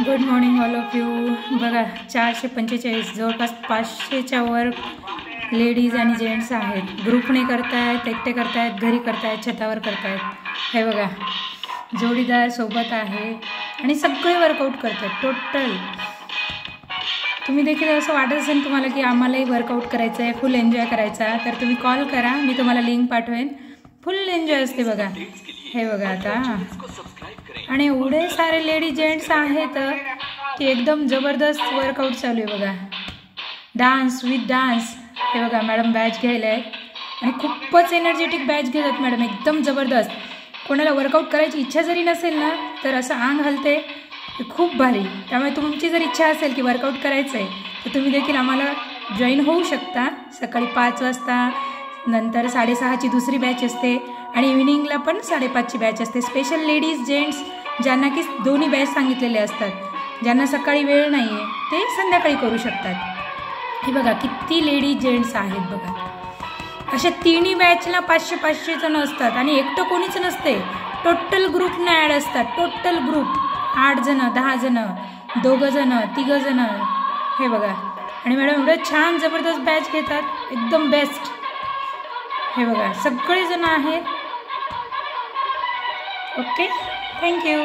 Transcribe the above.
Good morning all of you. बघा 445 जवळपास 500च्या वर लेडीज आणि जेंट्स आहेत। ग्रुपने करतायत, एकटे करतायत, घरी करतायत, छतावर करतायत। हे बघा जोडीदार सोबत आहे आणि सगळे वर्कआउट करतात टोटल। तुम्ही देखील असं वाटत असेल तुम्हाला की आम्हालाही वर्कआउट करायचं आहे, फुल एन्जॉय करायचा, तर तुम्ही कॉल करा, मी तुम्हाला लिंक पाठवेन। फुल एन्जॉय असते बघा। हे बघा आता आणि एवढे सारे लेडीज जेंट्स आहेत की एकदम जबरदस्त वर्कआउट चालू आहे बघा। Dance with dance. हे बघा मॅडम बॅच घ्यायला आहेत आणि खूपच एनर्जेटिक बॅच घेतात मॅडम, एकदम जबरदस्त। कोणाला वर्कआउट करायची इच्छा जरी नसेल ना तर असं अंग हलते, खूप भारी। त्यामुळे तुमची जर इच्छा असेल की वर्कआउट करायचं आहे तर तुम्ही देखील आम्हाला जॉईन होऊ शकता। सकाळी 5 वाजता, नंतर 6:30ची दुसरी बॅच असते आणि इव्हिनिंगला पण 5:30ची बॅच असते। स्पेशल लेडीज जेंट्स ज्यांना की दोन्ही बॅच सांगितलेले असतात, ज्यांना सकाळी वेळ नाही आहे ते संध्याकाळी करू शकतात। हे बघा किती लेडीज जेंट्स आहेत बघा। अशा तिन्ही बॅचला 500-500 जण असतात आणि एकटं कोणीच नसते, टोटल ग्रुपने ॲड असतात। टोटल ग्रुप 8 जण, 10 जण, 2 जण, 3 जण। हे बघा आणि मॅडम एवढं छान जबरदस्त बॅच घेतात, एकदम बेस्ट। हे बघा सगळे जण आहेत। Okay, thank you.